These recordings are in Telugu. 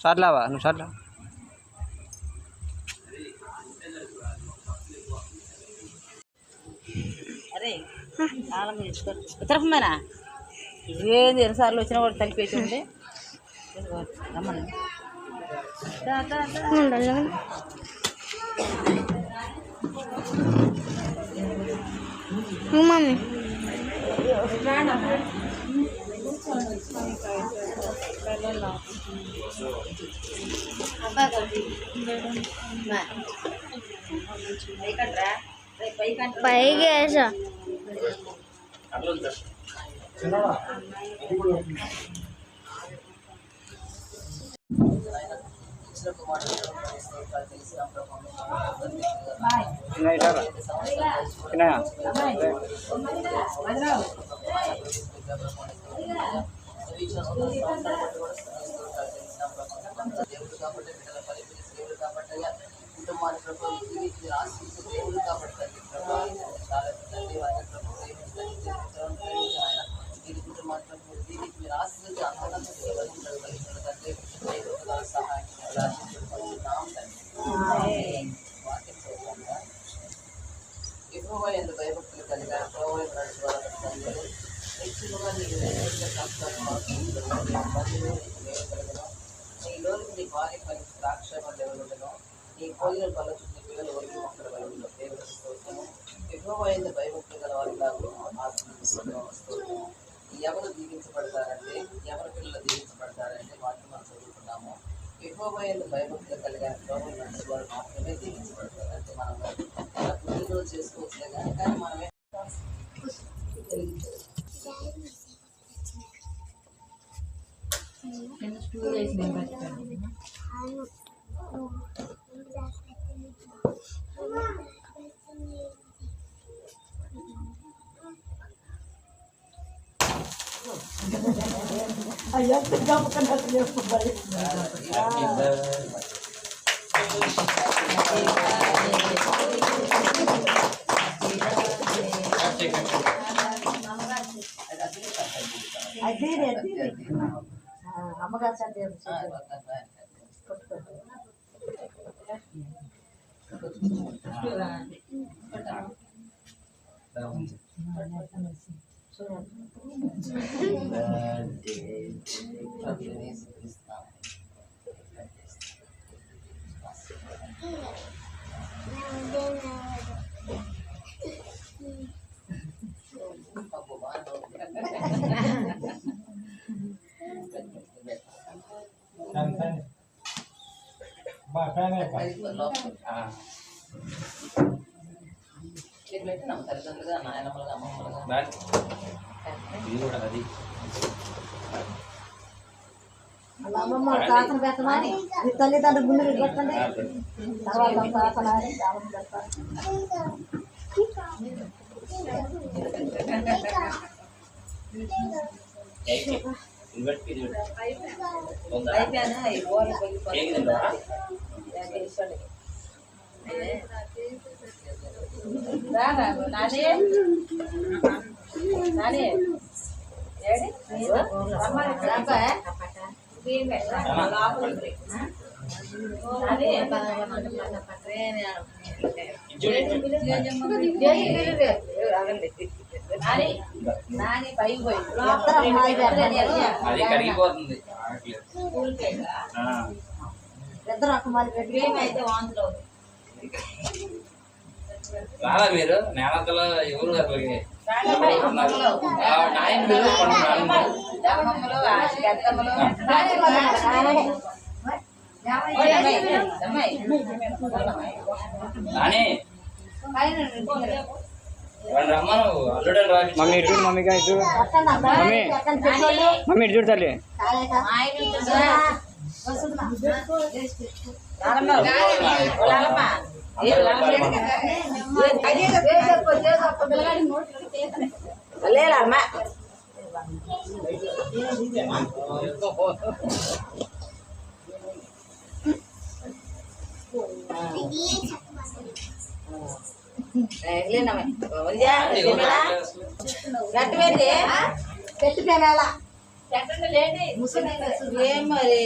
షార్ట్లావా నువ్వు షార్ట్లా అరే ఉత్తరమేనా ఇవేంది ఎన్నిసార్లు వచ్చినా కూడా తలిపేసి ఉంది రమ్మని మమ్మీ పైకి వేసా భయభక్తులు కలిగా నీలో నీ భార్య పని ద్రాక్ష దేవులను నీ కోయిల పళ్ళ చుట్టూ పిల్లలు ఒలిగి మొక్కల వలన దేవుడు స్తోత్రము యెహోవాయందు భయభక్తులు గల వారిలాగా ఆశీర్వదిస్తున్నాము. ఎవరు దీవించబడతారంటే ఎవరి పిల్లలు దీవించబడతారంటే వాటిని మనం చదువుకున్నాము. యెహోవాయందు భయభక్తులు కలిగిన ప్రభువు లాంటి వారు మాత్రమే దీవించబడతారు. అంటే మనం పుట్టినరోజు చేసుకోవచ్చులే కానీ మనమే అయ్యో అమ్మగారు పెట్టినాం తల్లిదండ్రులుగా నాయనమ్మలుగా అమ్మమ్మలుగా అమ్మమ్మ ప్రార్థన పెట్టమని మీ తల్లిదండ్రులు ముందు పెట్టండి తర్వాత ప్రార్థన రాలా మీరు నేలతలో ఎవరు రమ్మను అల్లుడు మమ్మీ ఇటు మమ్మీగా ఇటు మమ్మీ మమ్మీ ఇటు చూడాలి లేదమ్మా గట్టిపోయింది ఏం మరి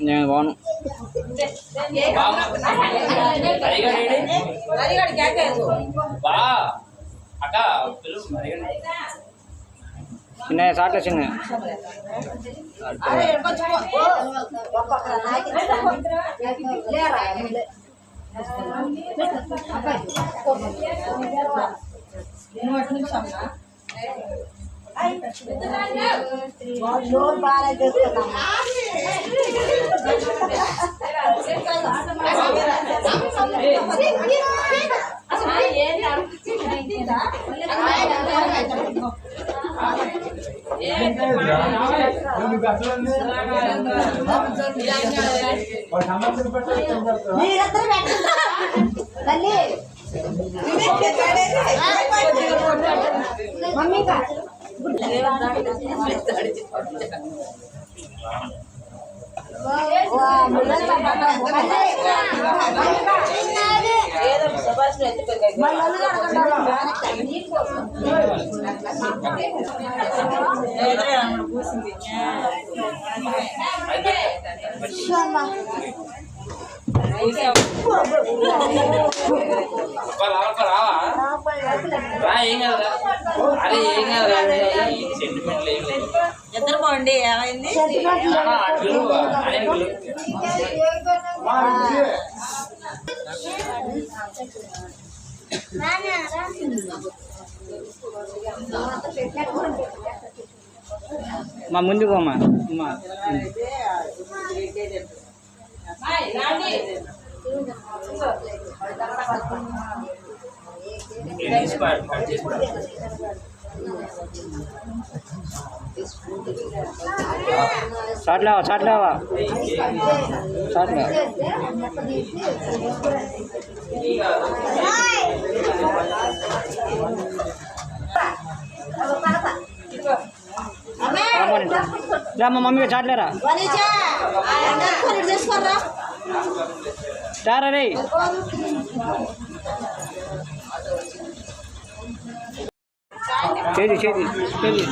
నేను బాను చిన్న సాట్ల చిన్న మమ్మీ ఇద్దరు పోండి ఏమైంది మా ముందుకు అమ్మా సాట్లేవా సాట్లేవా సాట్లే మా మమ్మీగా చాట్లేరా చారా రే చేది చేది చేది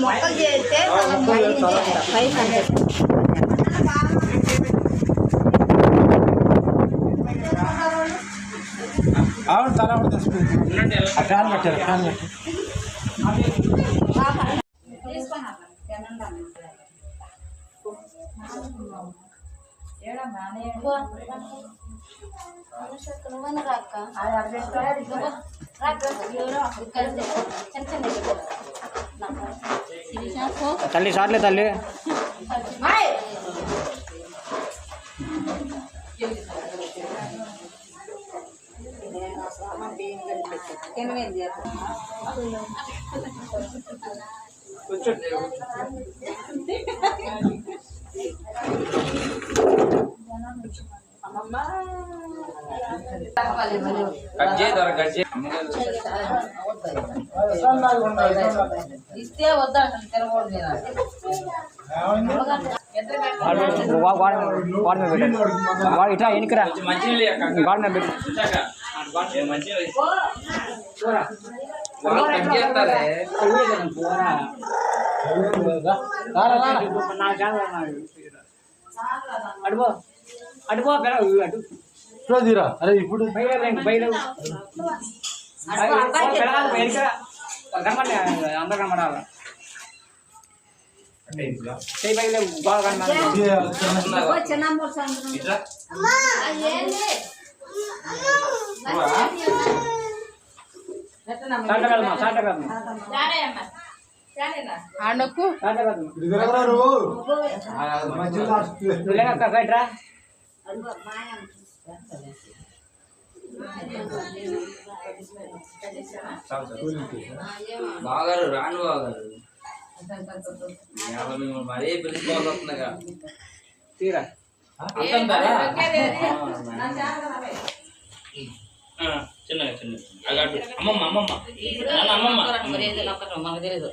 మొక్కలు చేస్తే అవును తల ఫ్యాన్ పెట్టారు ఫ్యాన్ పెట్టారు తల్లి సాట్లే తల్లి ఇస్తే వద్దా తినకూడదు వాడి మీద పెట్టండి వాడు ఇట్లా ఎన్నికరా వాడి మీద పెట్టు అడుపో అడుపో అటు తీరా అరే ఇప్పుడు బయలు అందరు కనబడాలి బయలు బాగా ఆడకు కట్రా బాగారు రాను బాగారు మిమ్మల్ని మరీ పిలుచుకోవాలన్నా తీరా చిన్నగా చిన్నగా అగట్టు అమ్మమ్మ అమ్మమ్మ నాన్న అమ్మమ్మ మనకు తెలియదు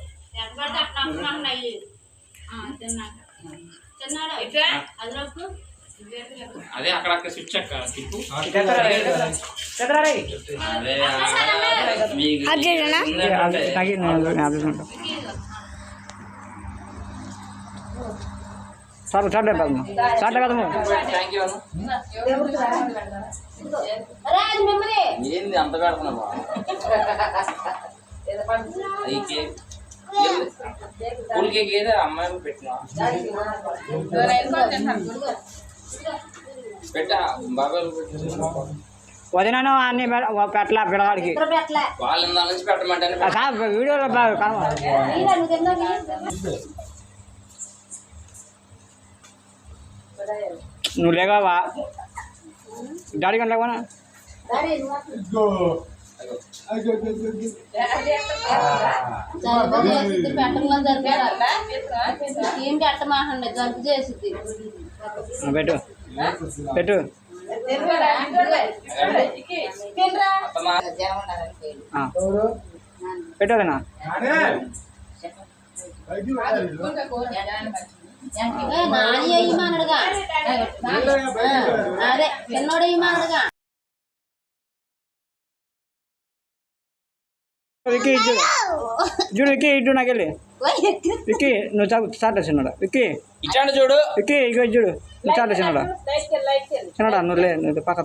అదే అక్కడ స్విచ్ అక్క తిప్పు అదే సార్ చాట్ కదమ్మా చాట్ కదమ్మా ఏంది అంత పెడుతున్నావా కూల్ కేక్ ఏదో అమ్మాయి పెట్టినా పెట్టా బాబాయ్ వదినాను అన్ని పెట్టలా పిల్లవాడికి వాళ్ళు నుంచి పెట్టమంటే వీడియోలో నువ్వు లేవా డాడీ కంటే లేవనా ఏం పెట్టమాకండి జలుబు చేసింది పెట్టు పెట్టు పెట్టదనా నాని అయ్యమానడుగా అదే చిన్నోడు అయ్యమానడుగా విక్కీ చూడు చూడు విక్కీ ఇటు నాకెళ్ళి విక్కీ నువ్వు చాట చిన్నడా విక్కీ ఇచ్చాడు చూడు విక్కీ ఇక చూడు నువ్వు చాట చిన్నడా చిన్నడా నువ్వు లే నువ్వు పక్క